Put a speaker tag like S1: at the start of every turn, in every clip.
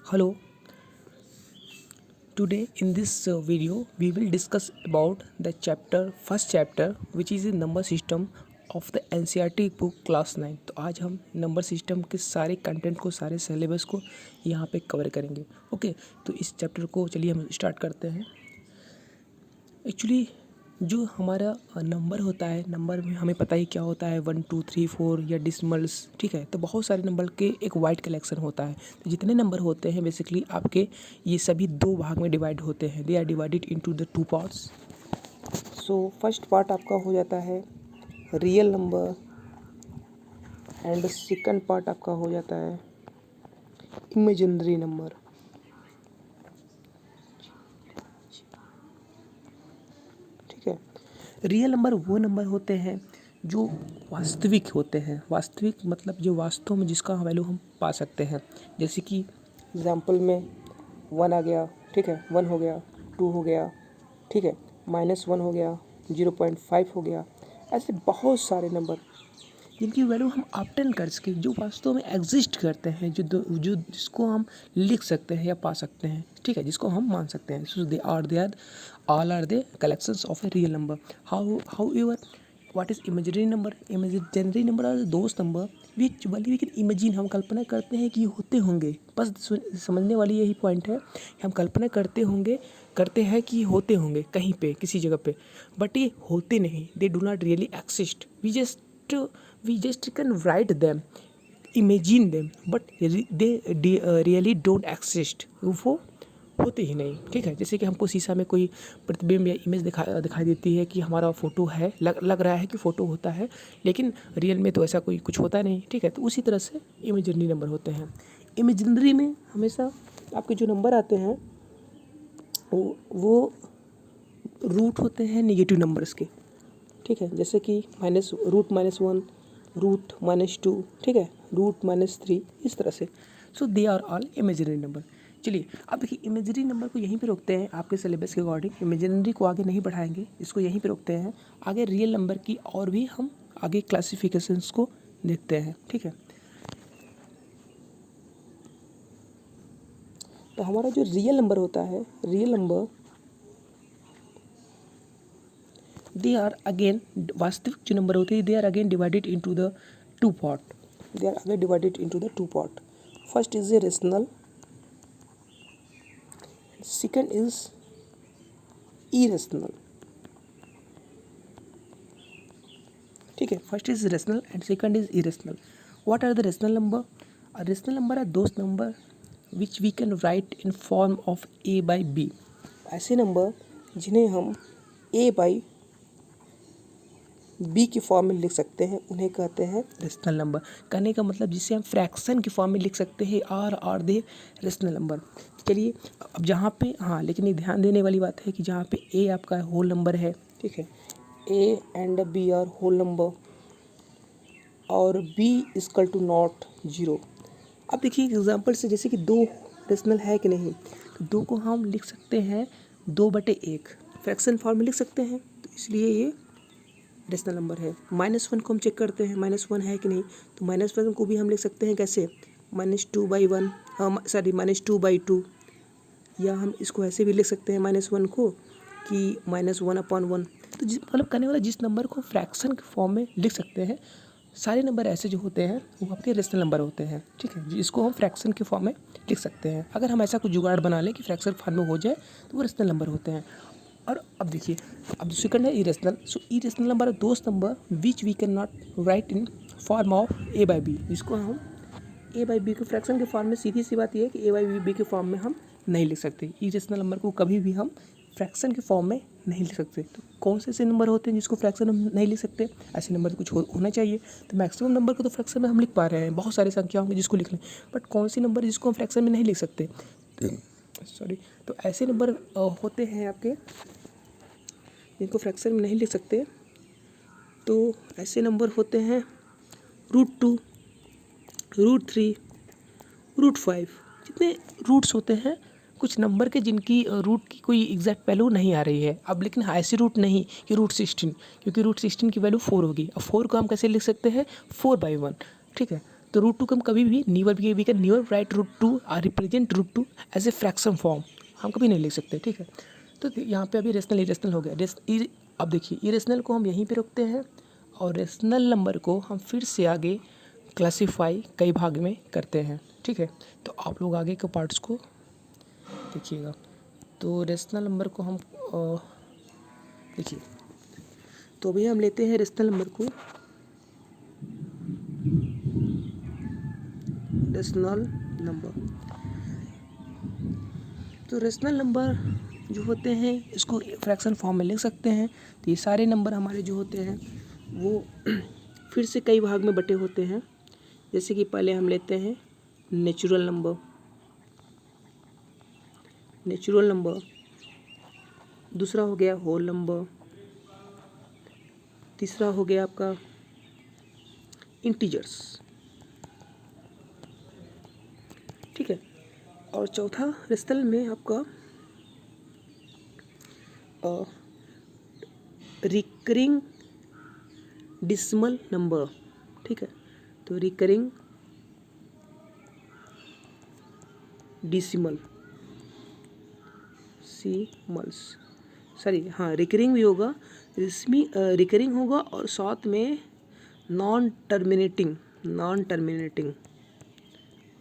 S1: Hello, today in this video we will discuss about the first chapter which is the number system of the NCERT book class 9। तो आज हम number system के सारे content को सारे syllabus को यहाँ पे कवर करेंगे। ओके, तो इस चैप्टर को चलिए हम स्टार्ट करते हैं। एक्चुअली जो हमारा नंबर होता है, नंबर में हमें पता ही क्या होता है, 1 2 3 4 या डिसमल्स, ठीक है। तो बहुत सारे नंबर के एक वाइड कलेक्शन होता है। तो जितने नंबर होते हैं बेसिकली आपके ये सभी दो भाग में डिवाइड होते हैं। They are divided into the two parts. So first part आपका हो जाता है real number and second part आपका हो जाता है इमेजिनरी नंबर। ठीक है, रियल नंबर वो नंबर होते हैं जो वास्तविक होते हैं। वास्तविक मतलब जो वास्तव में जिसका वैल्यू हम पा सकते हैं। जैसे कि एग्जांपल में 1 आ गया, ठीक है, 1 हो गया, 2 हो गया, ठीक है, -1 हो गया, 0.5 हो गया। ऐसे बहुत सारे नंबर जिनकी वैल्यू हम ऑब्टेन कर सके, जो वास्तव में एग्जिस्ट करते हैं, जो जिसको हम लिख सकते हैं या पा सकते हैं, ठीक है, जिसको हम मान सकते हैं। So they are all are the collections of a real number. However, what is imaginary number? Imaginary number are those number which we can imagine, हम कल्पना करते हैं कि होते होंगे। बस समझने वाली यही पॉइंट है कि हम कल्पना करते हैं कि होते होंगे कहीं पे किसी जगह पे, बट ये होते नहीं। They do not really exist. we just can write them, imagine them, but they really don't exist। वो होते ही नहीं, ठीक है। जैसे कि हमको शीशा में कोई प्रतिबिंब या इमेज दिखाई देती है कि हमारा फ़ोटो है, लग रहा है कि फ़ोटो होता है, लेकिन रियल में तो ऐसा कोई कुछ होता नहीं, ठीक है। तो उसी तरह से इमेजिनरी नंबर होते हैं। इमेजिनरी में हमेशा आपके जो नंबर आते हैं वो रूट होते हैं नेगेटिव नंबर्स के, ठीक है। जैसे कि √-1, √-2, ठीक है, √-3, इस तरह से। So they are all imaginary number. चलिए अब देखिए, इमेजिनरी नंबर को यहीं पे रोकते हैं आपके सिलेबस के अकॉर्डिंग। इमेजिनरी को आगे नहीं बढ़ाएंगे, इसको यहीं पे रोकते हैं। आगे रियल नंबर की और भी हम आगे क्लासिफिकेशंस को देखते हैं, ठीक है। तो हमारा जो रियल नंबर होता है, real number they are again, वास्तविक जो नंबर होते हैं they are again divided into the two part. They are again divided into the two part. First is a rational, second is irrational, ठीक है। First is rational and second is irrational. What are the rational number? Rational number are those number which we can write in form of a/b। ऐसे number जिन्हें हम a/b की form में लिख सकते हैं उन्हें कहते हैं रेशनल नंबर। कहने का मतलब जिसे हम फ्रैक्शन की फॉर्म में लिख सकते हैं, आर दे रेशनल नंबर। चलिए अब जहाँ पे, हाँ, लेकिन ये ध्यान देने वाली बात है कि जहाँ पे a आपका होल नंबर है, ठीक है, a and b are whole number और b इक्वल टू नॉट 0। अब देखिए एग्जांपल से, जैसे कि 2 रेशनल है कि नहीं, तो 2 को हम लिख सकते हैं 2/1 फ्रैक्शन फॉर्म में लिख सकते हैं, तो इसलिए ये रेशनल नंबर है। -1 को हम चेक करते हैं, -1 है कि नहीं, तो -1 को भी हम लिख सकते हैं कैसे, -2/1, -2/2, या हम इसको ऐसे भी लिख सकते हैं -1 को कि -1/1। तो मतलब करने वाला जिस नंबर को फ्रैक्शन के फॉर्म में लिख सकते हैं, सारे नंबर ऐसे जो होते हैं वो आपके रेशनल नंबर होते हैं, ठीक है, जिसको हम फ्रैक्शन के फॉर्म में लिख सकते हैं। अगर हम ऐसा कुछ जुगाड़ बना लें कि फ्रैक्शन फॉर्म में हो जाए तो वो रेशनल नंबर होते हैं। और अब देखिए, अब सेकंड है इरेशनल। सो इरेशनल नंबर दोस्त number which we can not write in form of a/b, जिसको हम a/b के फ्रैक्शन के फॉर्म में, सीधी सी बात यह है कि a/b के फॉर्म में हम नहीं लिख सकते। इरेशनल नंबर को कभी भी हम फ्रैक्शन के फॉर्म में नहीं लिख सकते। तो कौन से ऐसे नंबर होते हैं जिसको फ्रैक्शन हम नहीं लिख सकते? ऐसे नंबर कुछ होना चाहिए। तो मैक्सिमम नंबर को तो फ्रैक्शन में हम लिख पा रहे हैं, बहुत सारी संख्या होंगी जिसको लिख लें, बट कौन सी नंबर जिसको हम फ्रैक्शन में नहीं लिख सकते? सॉरी, तो ऐसे नंबर होते हैं आपके जिनको फ्रैक्शन में नहीं लिख सकते। तो ऐसे नंबर होते हैं √2, √3, √5। जितने रूट्स होते हैं, कुछ नंबर के जिनकी रूट की कोई एग्जैक्ट वैल्यू नहीं आ रही है। अब लेकिन ऐसी रूट नहीं कि √16, क्योंकि √16 की वैल्यू 4 होगी। अब 4 को हम कैसे लिख सकते हैं? 4/1, ठीक है। तो रूट टू को हम कभी भी we can never write root two represent root two as a fraction form, हम कभी नहीं लिख सकते, ठीक है। तो यहाँ पे अभी रेशनल इरेशनल हो गया। अब देखिए इरेशनल को हम यहीं पे रखते हैं और रेशनल नंबर को हम फिर से आगे क्लासीफाई कई भाग में करते हैं, ठीक है। तो आप लोग आगे के पार्ट्स को देखिएगा। तो रेशनल नंबर को हम देखिए, तो अभी हम लेते हैं रेशनल नंबर को, रेशनल नंबर। तो रेशनल नंबर जो होते हैं इसको फ्रैक्शन फॉर्म में लिख सकते हैं। तो ये सारे नंबर हमारे जो होते हैं वो फिर से कई भाग में बटे होते हैं। जैसे कि पहले हम लेते हैं नेचुरल नंबर, नेचुरल नंबर। दूसरा हो गया होल नंबर। तीसरा हो गया आपका इंटीजर्स, ठीक है। और चौथा रेशनल में आपका रिकरिंग डिसिमल नंबर, ठीक है। तो रिकरिंग डिसिमल सिमल्स, सॉरी हाँ रिकरिंग भी होगा, इसमें रिकरिंग होगा और साथ में नॉन टर्मिनेटिंग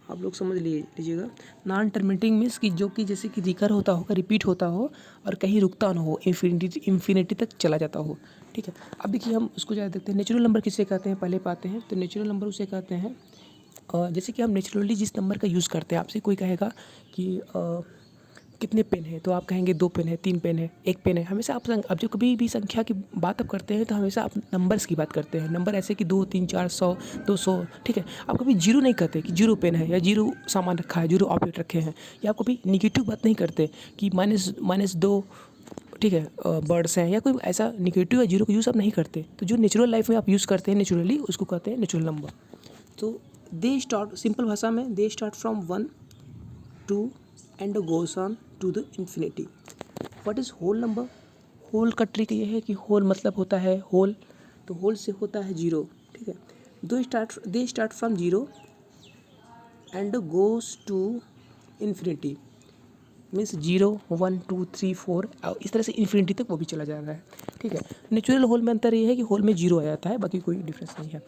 S1: आप लोग समझ लीजिएगा। नॉन टर्मिनेटिंग मीन्स कि जो कि जैसे कि रिकर होता होगा, रिपीट होता हो और कहीं रुकता ना हो, इन्फिनिटी तक चला जाता हो, ठीक है। अब देखिए हम उसको ज़्यादा देखते हैं। नेचुरल नंबर किसे कहते हैं पहले पाते हैं। तो नेचुरल नंबर उसे कहते हैं जैसे कि हम नेचुरली जिस नंबर का यूज़ करते हैं, आपसे कोई कहेगा कि कितने पेन है तो आप कहेंगे 2 पेन है, 3 पेन है, 1 पेन है। हमेशा आप जब कभी भी संख्या की बात आप करते हैं तो हमेशा आप नंबर्स की बात करते हैं। नंबर ऐसे कि 2, 3, 4, 100, 200, ठीक है। आप कभी जीरो नहीं कहते कि जीरो पेन है या जीरो सामान रखा है, जीरो ऑब्जेक्ट रखे हैं, या आप कभी निगेटिव बात नहीं करते कि -2, ठीक है, बर्ड्स हैं, या कोई ऐसा निगेटिव या जीरो का यूज़ आप नहीं करते। तो जो नेचुरल लाइफ में आप यूज़ करते हैं नेचुरली, उसको कहते हैं नेचुरल नंबर। तो दे स्टार्ट, सिंपल भाषा में they start from 1 2 and goes on to the infinity. What is whole number? Whole का ट्रिक ये है कि होल मतलब होता है होल, तो होल से होता है जीरो, ठीक है। They start from zero and goes to infinity, means 0 1 2 3 4 इस तरह से इन्फिनिटी तक वो भी चला जा रहा है, ठीक है। नेचुरल होल में अंतर ये है कि होल में जीरो आ जाता है, बाकी कोई डिफरेंस नहीं है।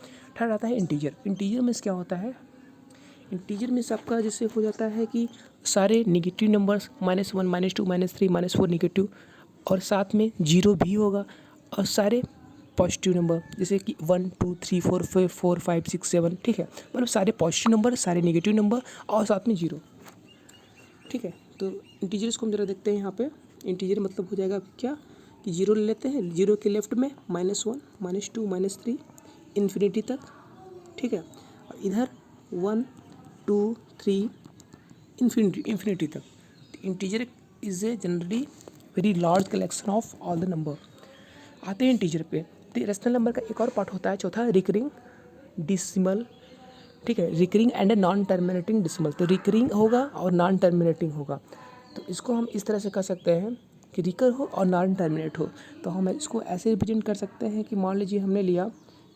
S1: थर्ड आता है इंटीजर। इंटीजर मीन्स क्या होता है? इंटीजर मीन्स आपका जैसे हो जाता है कि सारे निगेटिव नंबर्स -1 -2 -3 -4 निगेटिव, और साथ में जीरो भी होगा, और सारे पॉजिटिव नंबर जैसे कि 1 2 3 4 4 5 6 7, ठीक है। मतलब सारे पॉजिटिव नंबर, सारे निगेटिव नंबर और साथ में जीरो, ठीक है। तो इंटीजर्स को हम जरा देखते हैं यहाँ पे। इंटीजर मतलब हो जाएगा क्या कि जीरो ले लेते हैं, जीरो के लेफ्ट में -1 -2 -3 इन्फिनिटी तक, ठीक है। और इधर 1 2 3 इन्फिनिटी तक। Integer is a generally very large collection of all the number. आते हैं इंटीजर पे। तो रेशनल नंबर का एक और पार्ट होता है चौथा, रिकरिंग डिसिमल, ठीक है। Recurring and non terminating decimal. तो रिकरिंग होगा और नॉन टर्मिनेटिंग होगा। तो इसको हम इस तरह से कर सकते हैं कि रिकर हो और नॉन टर्मिनेट हो। तो हम इसको ऐसे रिप्रेजेंट कर सकते हैं कि मान लीजिए हमने लिया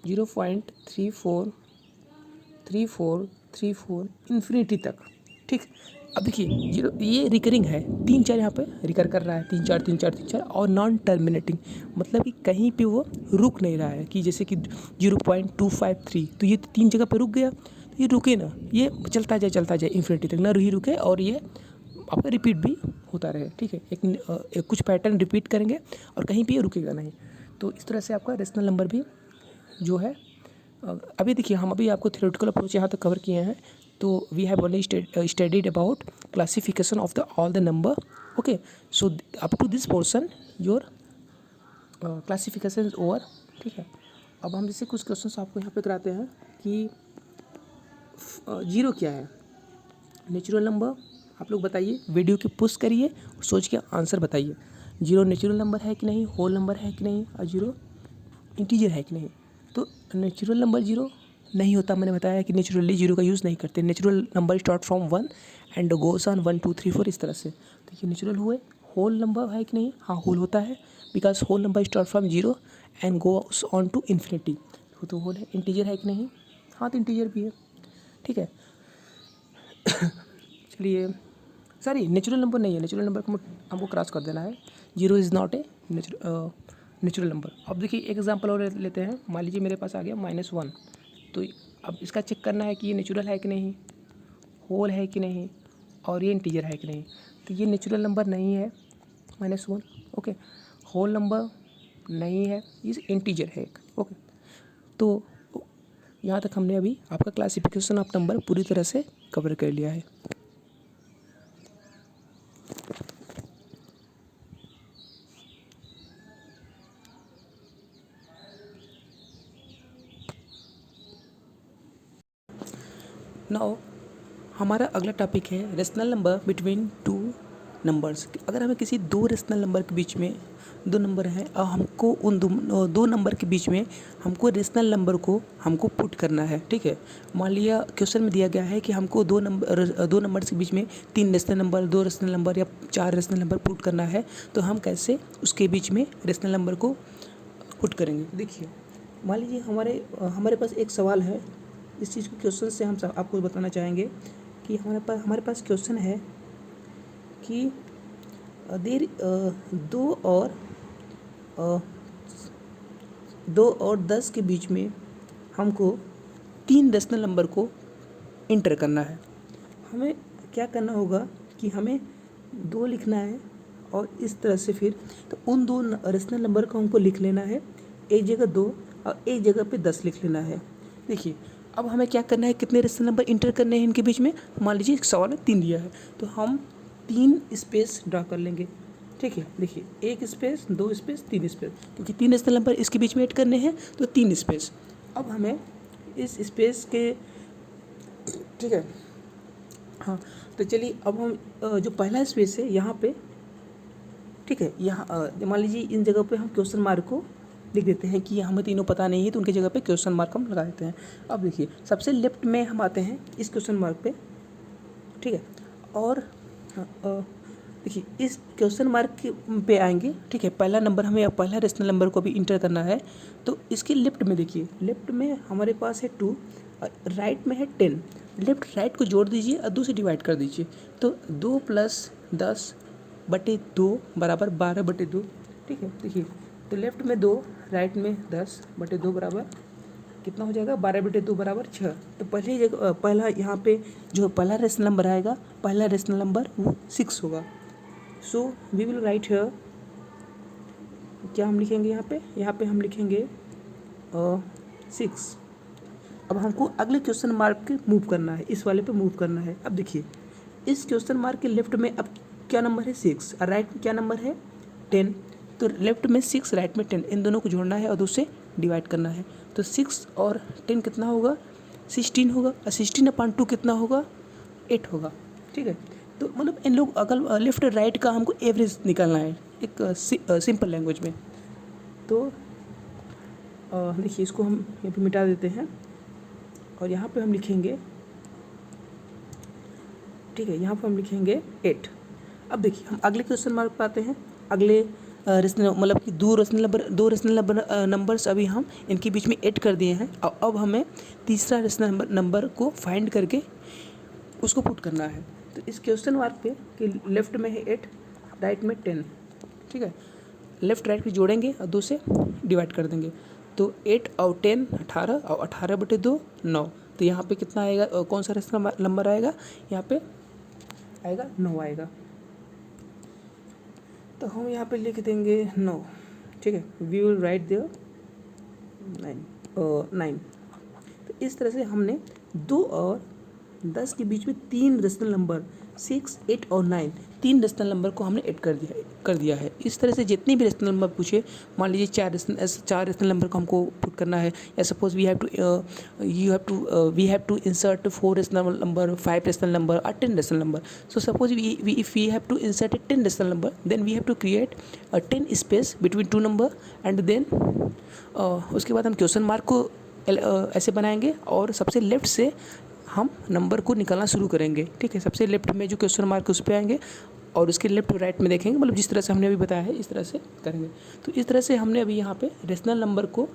S1: 0.3434 इन्फिनिटी तक, ठीक। अब देखिए जीरो ये रिकरिंग है, 3 4 यहाँ पे रिकर कर रहा है, 3 4 3 4 3 4, और नॉन टर्मिनेटिंग मतलब कि कहीं पे वो रुक नहीं रहा है, कि जैसे कि 0.253, तो ये 3 जगह पे रुक गया, तो ये रुके ना, ये चलता जाए इन्फिनिटी तक, ना ही रुके और ये आपका रिपीट भी होता रहे, ठीक है। एक कुछ पैटर्न रिपीट करेंगे और कहीं पे ये रुकेगा नहीं। तो इस तरह से आपका रेशनल नंबर भी जो है अभी देखिए हम अभी आपको थ्योरेटिकल अप्रोच यहाँ तक कवर किए हैं। तो we have only studied about classification of the all the number, okay. So up to this portion your classification is over, ठीक है। अब हम जैसे कुछ क्वेश्चंस आपको यहाँ पे कराते हैं कि जीरो क्या है, नेचुरल नंबर। आप लोग बताइए, वीडियो की पुश करिए और सोच के आंसर बताइए। जीरो नेचुरल नंबर है कि नहीं, होल नंबर है कि नहीं, और जीरो इंटीजर है कि नहीं। तो नेचुरल नंबर जीरो नहीं होता, मैंने बताया कि नेचुरली जीरो का यूज़ नहीं करते। Natural number start from 1 and goes on 1 2 3 4 इस तरह से। तो ये नेचुरल हुए। होल नंबर है कि नहीं, हाँ होल होता है, because whole number start from zero and goes on to infinity, तो होल है। इंटीजर है कि नहीं, हाँ तो इंटीजर भी है। ठीक है। चलिए, सॉरी नेचुरल नंबर नहीं है, नेचुरल नंबर को हमको क्रॉस कर देना है। 0 is not a natural number. अब देखिए एक एग्जांपल और लेते हैं। मान लीजिए मेरे पास आ गया -1, तो अब इसका चेक करना है कि ये नेचुरल है कि नहीं, होल है कि नहीं, और ये इंटीजर है कि नहीं। तो ये नेचुरल नंबर नहीं है -1, ओके। होल नंबर नहीं है, ये इंटीजर है एक, ओके। तो यहाँ तक हमने अभी आपका क्लासिफिकेशन ऑफ नंबर पूरी तरह से कवर कर लिया है। नाउ हमारा अगला टॉपिक है rational number between two numbers. अगर हमें किसी दो रेशनल नंबर के बीच में दो नंबर हैं और हमको उन दो नंबर के बीच में हमको रेशनल नंबर को हमको पुट करना है, ठीक है। मान लिया क्वेश्चन में दिया गया है कि हमको दो नंबर्स के बीच में 3 रेशनल नंबर, 2 रेशनल नंबर या 4 रेशनल नंबर पुट करना है। तो हम कैसे उसके बीच में रेशनल नंबर को पुट करेंगे। देखिए मान लीजिए हमारे पास एक सवाल है। इस चीज़ को क्वेश्चन से हम आपको बताना चाहेंगे कि हमारे पास क्वेश्चन है कि देर 2 और 10 के बीच में हमको 3 रेशनल नंबर को इंटर करना है। हमें क्या करना होगा कि हमें 2 लिखना है और इस तरह से फिर तो उन 2 रेशनल नंबर को हमको लिख लेना है, एक जगह 2 और एक जगह पे 10 लिख लेना है। देखिए अब हमें क्या करना है, कितने रेशनल नंबर इंटर करने हैं इनके बीच में। मान लीजिए एक सवाल में 3 दिया है, तो हम 3 स्पेस ड्रा कर लेंगे, ठीक है। देखिए 1 स्पेस, 2 स्पेस, 3 स्पेस, क्योंकि 3 रेशनल नंबर इसके बीच में ऐड करने हैं तो 3 स्पेस। अब हमें इस स्पेस के, ठीक है, हाँ, तो चलिए अब हम जो पहला स्पेस है यहाँ पे, ठीक है, यहाँ मान लीजिए इन जगह पे हम क्वेश्चन मार्क को लिख देते हैं कि हमें तीनों पता नहीं है, तो उनकी जगह पे क्वेश्चन मार्क हम लगा देते हैं। अब देखिए सबसे लेफ्ट में हम आते हैं इस क्वेश्चन मार्क पे, ठीक है, और देखिए इस क्वेश्चन मार्क पे आएंगे, ठीक है। पहला नंबर हमें पहला रेशनल नंबर को भी इंटर करना है, तो इसके लेफ्ट में देखिए, लेफ्ट में हमारे पास है 2 और राइट में है 10। लेफ्ट राइट को जोड़ दीजिए और 2 से डिवाइड कर दीजिए, तो 2 + 10/2 बराबर 12/2, ठीक है। देखिए तो लेफ्ट में 2, राइट में 10/2 बराबर कितना हो जाएगा, 12/2 बराबर 6। तो पहला यहाँ पे जो पहला रेशनल नंबर आएगा, पहला रेशनल नंबर वो 6 होगा। So we will write here, क्या हम लिखेंगे यहाँ पे हम लिखेंगे 6। अब हमको अगले क्वेश्चन मार्क के मूव करना है, इस वाले पे मूव करना है। अब देखिए इस क्वेश्चन मार्क के लेफ्ट में अब क्या नंबर है, 6, और राइट में क्या नंबर है, 10। तो लेफ्ट में 6, राइट में 10, इन दोनों को जोड़ना है और 2 से डिवाइड करना है। तो 6 और 10 कितना होगा, 16 होगा, और 16/2 कितना होगा, 8 होगा, ठीक है। तो मतलब इन लोग अगर लेफ्ट राइट का हमको एवरेज निकालना है एक सिंपल लैंग्वेज में। तो देखिए इसको हम यहाँ पे मिटा देते हैं और यहाँ पे हम लिखेंगे, ठीक है, यहाँ पे हम लिखेंगे 8। अब देखिए हम अगले क्वेश्चन मार्क पे आते हैं। अगले रेशनल मतलब कि 2 रेशनल नंबर्स अभी हम इनके बीच में ऐड कर दिए हैं। अब हमें तीसरा रेशनल नंबर को फाइंड करके उसको पुट करना है। तो इस क्वेश्चन मार्क पे कि लेफ्ट में है 8, राइट में 10, ठीक है। लेफ्ट राइट पे जोड़ेंगे और 2 से डिवाइड कर देंगे, तो 8 और 10 18 और 18/2 9। तो यहाँ पे कितना आएगा, कौन सा रेशनल नंबर आएगा, यहाँ पे आएगा 9 आएगा। तो हम यहाँ पे लिख देंगे 9, ठीक है। We will write there 9। तो इस तरह से हमने 2 और 10 के बीच में 3 रेशनल नंबर 6, 8 और 9, 3 रेशनल नंबर को हमने ऐड कर दिया है। इस तरह से जितने भी रेशनल नंबर पूछे, मान लीजिए 4 रेशनल नंबर को हमको पुट करना है, या suppose we have to insert 4 rational number, 5 rational number और 10 rational number. So suppose if we have to insert 10 rational number, then we have to create 10 space between 2 number, and then उसके बाद हम question mark को ऐसे बनाएंगे और सबसे left से हम नंबर को निकालना शुरू करेंगे, ठीक है। सबसे लेफ्ट में जो क्वेश्चन मार्क उस पर आएंगे और उसके लेफ्ट राइट में देखेंगे, मतलब जिस तरह से हमने अभी बताया है इस तरह से करेंगे। तो इस तरह से हमने अभी यहाँ पे रेशनल नंबर को,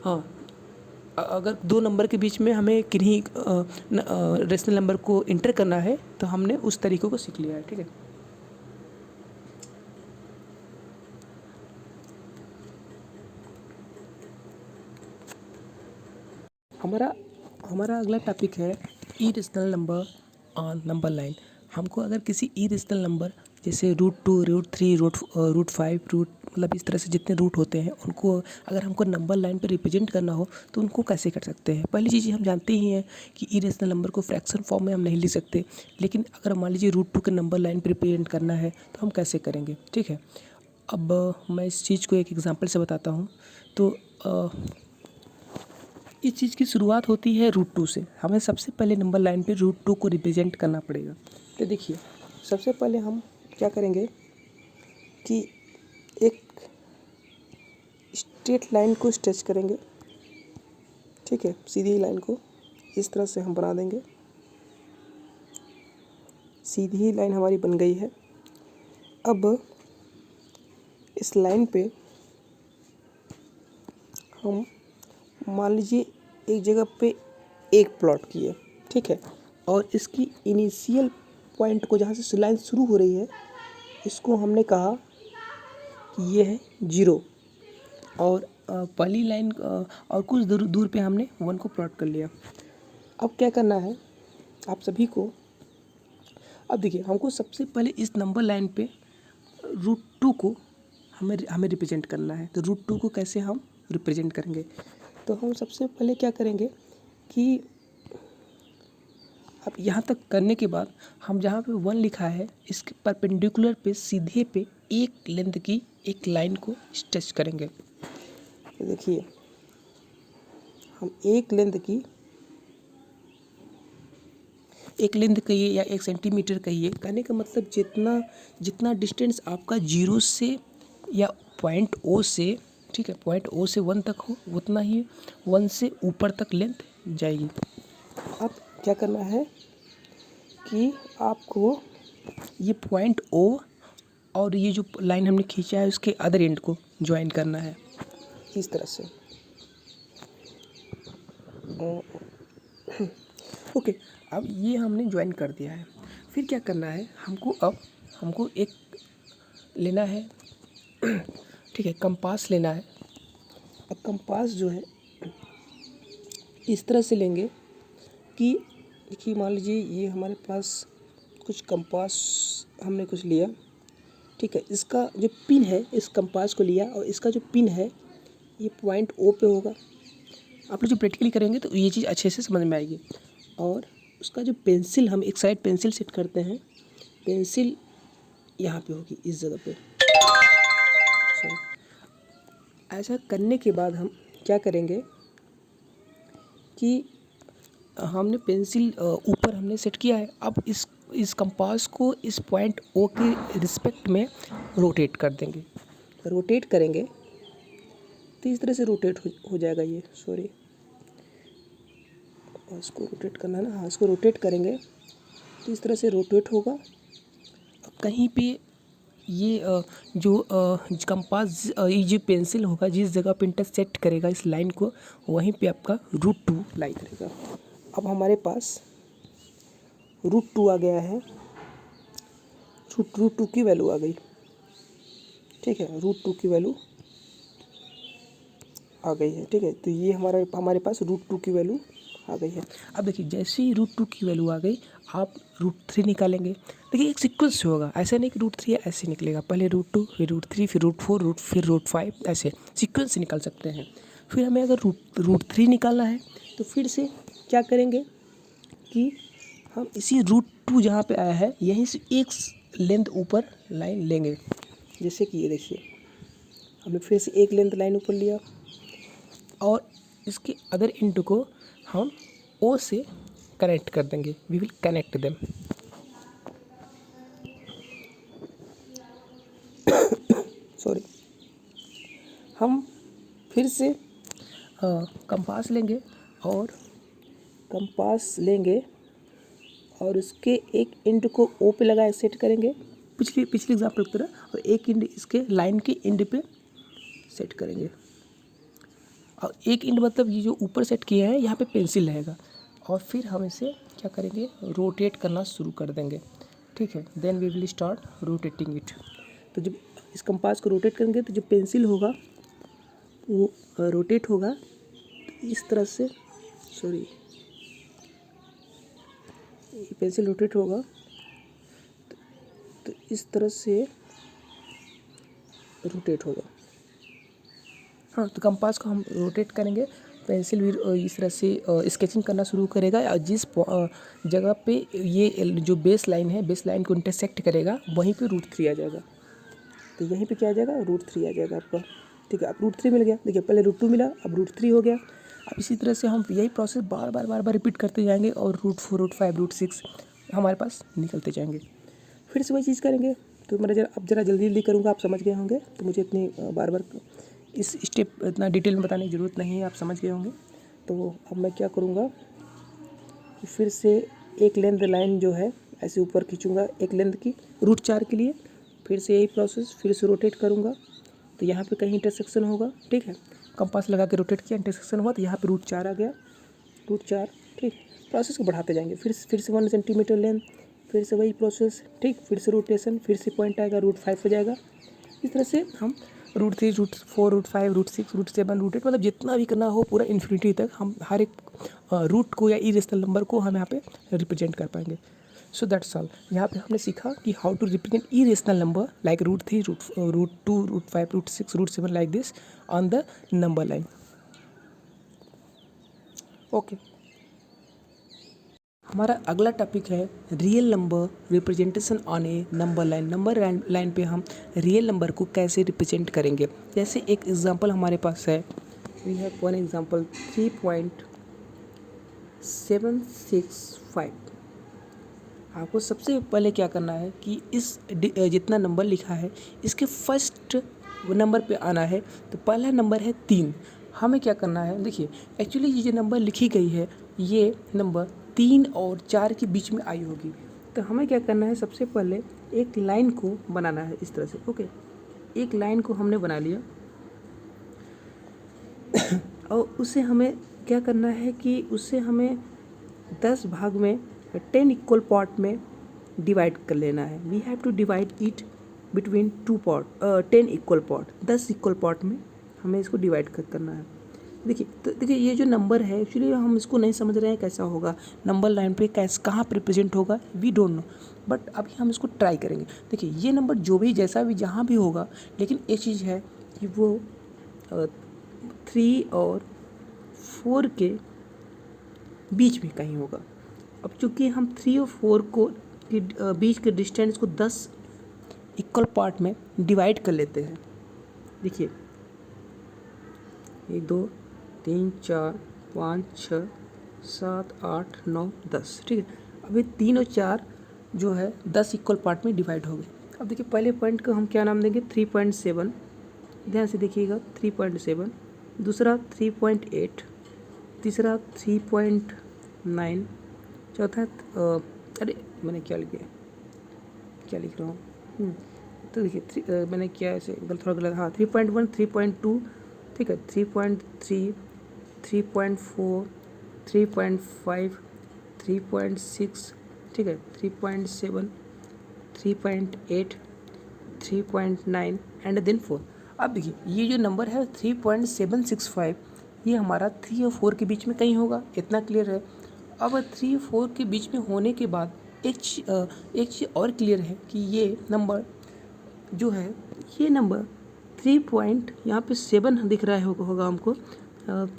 S1: हाँ, अगर दो नंबर के बीच में हमें किन्हीं रेशनल नंबर को इंटर करना है तो हमने उस तरीक़ों को सीख लिया है। ठीक है, हमारा हमारा अगला टॉपिक है irrational number on number line. हमको अगर किसी इरेशनल नंबर जैसे √2, √3, √5, मतलब इस तरह से जितने रूट होते हैं उनको अगर हमको नंबर लाइन पे रिप्रेजेंट करना हो तो उनको कैसे कर सकते हैं। पहली चीज़ हम जानते ही हैं कि इरेशनल नंबर को फ्रैक्शन फॉर्म में हम नहीं लिख सकते, लेकिन अगर मान लीजिए √2 के नंबर लाइन पे रिप्रेजेंट करना है तो हम कैसे करेंगे। ठीक है, अब मैं इस चीज़ को एक एग्जांपल से बताता हूँ। तो इस चीज़ की शुरुआत होती है √2 से। हमें सबसे पहले नंबर लाइन पे √2 को रिप्रेजेंट करना पड़ेगा। तो देखिए, सबसे पहले हम क्या करेंगे कि एक स्ट्रेट लाइन को स्ट्रेच करेंगे। ठीक है, सीधी लाइन को इस तरह से हम बना देंगे। सीधी लाइन हमारी बन गई है। अब इस लाइन पे हम मान लीजिए एक जगह पे एक प्लॉट किए। ठीक है, और इसकी इनिशियल पॉइंट को जहाँ से लाइन शुरू हो रही है इसको हमने कहा कि ये है 0, और पहली लाइन और कुछ दूर पे हमने 1 को प्लॉट कर लिया। अब क्या करना है आप सभी को, अब देखिए हमको सबसे पहले इस नंबर लाइन पे √2 को हमें रिप्रेजेंट करना है। तो √2 को कैसे हम रिप्रेजेंट करेंगे, तो हम सबसे पहले क्या करेंगे कि अब यहाँ तक करने के बाद हम जहाँ पे 1 लिखा है इसके परपेंडिकुलर पे सीधे पे एक लेंथ की एक लाइन को स्ट्रेच करेंगे। तो देखिए हम एक लेंथ कहिए या 1 सेंटीमीटर कहिए, कहने का मतलब जितना डिस्टेंस आपका 0 से या पॉइंट O से, ठीक है, पॉइंट O से 1 तक हो उतना ही 1 से ऊपर तक लेंथ जाएगी। अब क्या करना है कि आपको ये पॉइंट O और ये जो लाइन हमने खींचा है उसके अदर एंड को ज्वाइन करना है इस तरह से। ओके, अब ये हमने ज्वाइन कर दिया है। फिर क्या करना है हमको एक लेना है ठीक है, कंपास लेना है। अब कंपास जो है इस तरह से लेंगे कि देखिए मान लीजिए ये हमारे पास कुछ कंपास हमने कुछ लिया। ठीक है, इसका जो पिन है इस कंपास को लिया और इसका जो पिन है ये पॉइंट O पे होगा। आप लोग जो प्रैक्टिकली करेंगे तो ये चीज़ अच्छे से समझ में आएगी। और उसका जो पेंसिल, हम एक साइड पेंसिल सेट करते हैं, पेंसिल यहाँ पे होगी इस जगह पे। ऐसा करने के बाद हम क्या करेंगे कि हमने पेंसिल ऊपर हमने सेट किया है। अब इस कंपास को इस पॉइंट O के रिस्पेक्ट में रोटेट कर देंगे। रोटेट करेंगे तो इस तरह से रोटेट हो जाएगा ये, सॉरी इसको रोटेट करना है ना, हाँ इसको रोटेट करेंगे तो इस तरह से रोटेट होगा। कहीं पे ये जो कंपास ये जो पेंसिल होगा जिस जगह पे इंटरसेक्ट करेगा इस लाइन को वहीं पे आपका √2 लाई करेगा। अब हमारे पास √2 आ गया है, √2 की वैल्यू आ गई। ठीक है, √2 की वैल्यू आ गई है। ठीक है, तो ये हमारे पास √2 की वैल्यू आ गई है। अब देखिए जैसे ही √2 की वैल्यू आ गई आप √3 निकालेंगे। देखिए एक सीक्वेंस से होगा, ऐसा नहीं कि √3 ऐसे निकलेगा, पहले √2 फिर √3 फिर √4 फिर √5, ऐसे सीक्वेंस से निकाल सकते हैं। फिर हमें अगर √3 निकालना है तो फिर से क्या करेंगे कि हम इसी √2 जहाँ पे आया है यहीं से एक लेंथ ऊपर लाइन लेंगे। जैसे कि ये देखिए हमने फिर से एक लेंथ लाइन ऊपर लिया और इसके अदर एंड को हम O से कनेक्ट कर देंगे। We will connect them. Sorry, हम फिर से कंपास लेंगे और उसके एक एंड को O पे लगाए सेट करेंगे, पिछले एग्जाम्पल की तरह, और एक एंड इसके लाइन के एंड पे सेट करेंगे। और एक इंड मतलब ये जो ऊपर सेट किया है यहाँ पे पेंसिल रहेगा, और फिर हम इसे क्या करेंगे, रोटेट करना शुरू कर देंगे, ठीक है। Then we will start rotating it. तो जब इस कंपास को रोटेट करेंगे तो जो पेंसिल होगा वो रोटेट होगा इस तरह से, सॉरी ये पेंसिल रोटेट होगा तो इस तरह से रोटेट होगा। हाँ, तो कंपास को हम रोटेट करेंगे, पेंसिल भी इस तरह से स्केचिंग करना शुरू करेगा, और जिस जगह पे ये जो बेस लाइन है, बेस लाइन को इंटरसेक्ट करेगा वहीं पे √3 आ जाएगा। तो यहीं पे क्या आ जाएगा, √3 आ जाएगा आपका, ठीक है। अब √3 मिल गया, देखिए पहले √2 मिला, अब √3 हो गया। अब इसी तरह से हम यही प्रोसेस बार बार रिपीट करते जाएंगे, और √4 √5 √6 हमारे पास निकलते जाएंगे। फिर से वही चीज़ करेंगे। तो मैं अब जरा जल्दी करूँगा, आप समझ गए होंगे, तो मुझे इतनी बार इस स्टेप इतना डिटेल में बताने की ज़रूरत नहीं है, आप समझ गए होंगे। तो अब मैं क्या करूँगा, फिर से एक लेंथ लाइन जो है ऐसे ऊपर खींचूँगा, एक लेंथ की √4 के लिए। फिर से यही प्रोसेस, फिर से रोटेट करूँगा, तो यहाँ पे कहीं इंटरसेक्शन होगा, ठीक है। कंपास लगा के रोटेट किया, इंटरसेक्शन हुआ, तो यहाँ पे √4 आ गया, √4, ठीक। प्रोसेस को बढ़ाते जाएंगे, फिर से 1 सेंटीमीटर लेंथ, फिर से वही प्रोसेस, ठीक। फिर से रोटेशन, फिर से पॉइंट आएगा, √5 हो जाएगा। इस तरह से हम √3 √4 √5 √6 √7 √8 मतलब जितना भी करना हो पूरा इन्फिनिटी तक हम हर एक रूट को या इरेशनल नंबर को हम यहाँ पे रिप्रेजेंट कर पाएंगे। So that's all. यहाँ पे हमने सीखा कि how to represent irrational number like √3 √2 √5 √6 √7 like this on the number line. Okay, हमारा अगला टॉपिक है real number representation on a number line. Number line पे हम रियल नंबर को कैसे रिप्रेजेंट करेंगे। जैसे एक एग्जांपल हमारे पास है, वी हैव वन एग्जांपल 3.765। आपको सबसे पहले क्या करना है कि इस जितना नंबर लिखा है इसके फर्स्ट नंबर पे आना है। तो पहला नंबर है 3। हमें क्या करना है, देखिए एक्चुअली ये जो नंबर लिखी गई है ये नंबर 3 और 4 के बीच में आई होगी। तो हमें क्या करना है, सबसे पहले एक लाइन को बनाना है इस तरह से। ओके, एक लाइन को हमने बना लिया और उसे हमें क्या करना है कि उससे हमें 10 भाग में 10 इक्वल पार्ट में डिवाइड कर लेना है। We have to divide it between 2 part, 10 equal part, 10 equal part में हमें इसको डिवाइड करना है। देखिए, तो देखिए ये जो नंबर है एक्चुअली हम इसको नहीं समझ रहे हैं कैसा होगा नंबर लाइन पे, कैसे कहाँ पर रिप्रेजेंट होगा, वी डोंट नो, बट अभी हम इसको ट्राई करेंगे। देखिए ये नंबर जो भी जैसा भी जहाँ भी होगा, लेकिन एक चीज़ है कि वो 3 और 4 के बीच में कहीं होगा। अब चूँकि हम 3 और 4 को बीच के डिस्टेंस को 10 इक्वल पार्ट में डिवाइड कर लेते हैं। देखिए 1 2 3 4 5 6 7 8 9 10, ठीक है। अभी 3 और 4 जो है 10 इक्वल पार्ट में डिवाइड हो गए। अब देखिए पहले पॉइंट को हम क्या नाम देंगे, 3.7, ध्यान से देखिएगा 3.7, दूसरा 3.8, तीसरा 3.9, चौथा अरे मैंने क्या लिख रहा हूँ, तो देखिए मैंने क्या ऐसे थोड़ा गलत, हाँ 3.1 3.2, ठीक है, 3.3 3.4 3.5 3.6, ठीक है, 3.7 3.8 3.9 एंड देन 4। अब देखिए ये जो नंबर है 3.765 ये हमारा 3 और 4 के बीच में कहीं होगा, इतना क्लियर है। अब 3 और 4 के बीच में होने के बाद एक चीज़ और क्लियर है कि ये नंबर जो है, ये नंबर यहाँ पे 7 दिख रहा होगा हमको,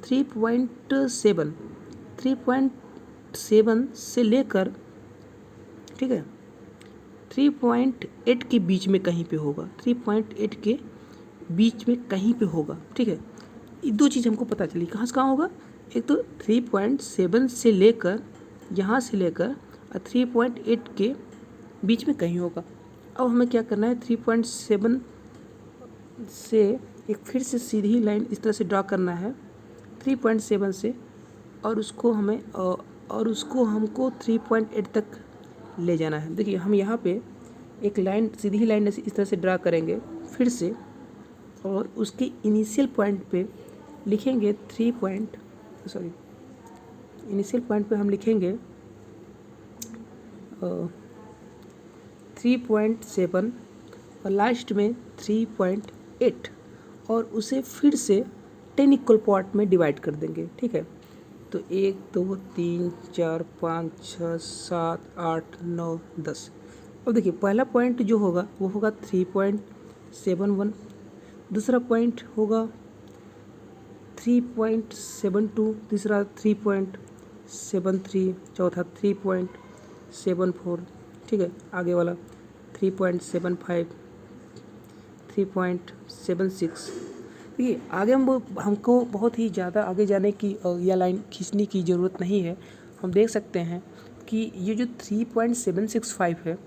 S1: 3.7 से लेकर, ठीक है, 3.8 के बीच में कहीं पे होगा, 3.8 के बीच में कहीं पे होगा, ठीक है। ये दो चीज़ हमको पता चली कहाँ से कहाँ होगा, एक तो 3.7 से लेकर यहाँ से लेकर 3.8 के बीच में कहीं होगा। अब हमें क्या करना है, 3.7 से एक फिर से सीधी लाइन इस तरह से ड्रा करना है 3.7 से, और उसको हमको 3.8 तक ले जाना है। देखिए हम यहाँ पे एक लाइन, सीधी लाइन इस तरह से ड्रा करेंगे फिर से, और उसके इनिशियल पॉइंट पे लिखेंगे इनिशियल पॉइंट पे हम लिखेंगे 3.7 और लास्ट में 3.8 और उसे फिर से 10 इक्वल पार्ट में डिवाइड कर देंगे। ठीक है, तो 1 2 3 4 5 6 7 8 9 10। अब देखिए पहला पॉइंट जो होगा वो होगा 3.71, दूसरा पॉइंट होगा 3.72, तीसरा 3.73, चौथा 3.74। ठीक है, आगे वाला 3.75, 3.76। देखिए आगे हमको बहुत ही ज़्यादा आगे जाने की या लाइन खींचने की ज़रूरत नहीं है। हम देख सकते हैं कि ये जो 3.765 है,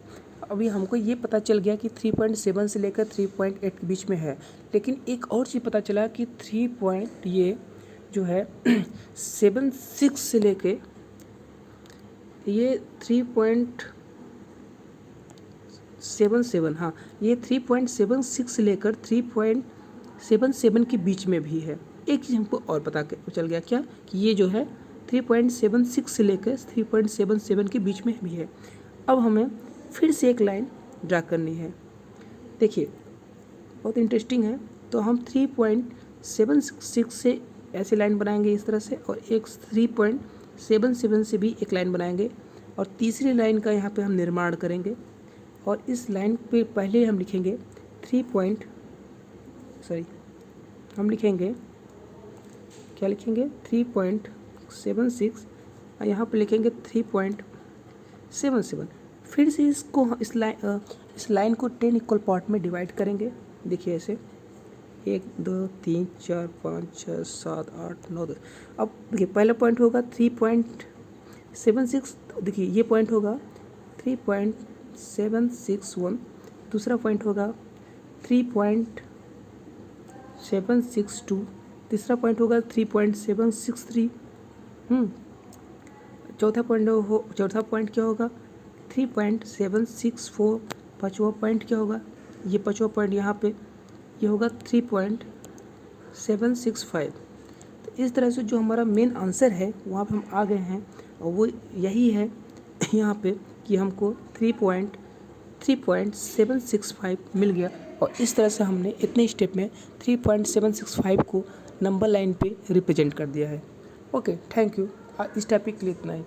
S1: अभी हमको ये पता चल गया कि 3.7 से लेकर 3.8 के बीच में है, लेकिन एक और चीज़ पता चला कि 76 से लेके ये 3.77, हाँ ये 3.76 से लेकर 3.77 के बीच में भी है। एक चीज़ हमको और पता चल गया, क्या कि ये जो है 3.76 से लेकर 3.77 के बीच में भी है। अब हमें फिर से एक लाइन ड्रा करनी है। देखिए बहुत इंटरेस्टिंग है। तो हम 3.76 से ऐसे लाइन बनाएंगे इस तरह से, और एक 3.77 से भी एक लाइन बनाएंगे, और तीसरी लाइन का यहाँ पे हम निर्माण करेंगे। और इस लाइन पे पहले हम लिखेंगे हम लिखेंगे क्या लिखेंगे 3.76 और यहाँ पे लिखेंगे 3.77। फिर से इस लाइन को 10 इक्वल पार्ट में डिवाइड करेंगे। देखिए ऐसे 1 2 3 4 5 6 7 8 9 10। अब देखिए पहला पॉइंट होगा 3.76, देखिए ये पॉइंट होगा 3.761, दूसरा पॉइंट होगा 3.762, तीसरा पॉइंट होगा 3.763, चौथा पॉइंट क्या होगा 3.764, पाँचवा पॉइंट क्या होगा, ये पाँचवा पॉइंट यहाँ पे ये होगा 3.765। तो इस तरह से जो हमारा मेन आंसर है वहाँ पे हम आ गए हैं, और वो यही है यहाँ पे कि हमको 3.765 मिल गया। और इस तरह से हमने इतने स्टेप में 3.765 को नंबर लाइन पे रिप्रेजेंट कर दिया है। Okay, thank you. इस टॉपिक के लिए इतना ही।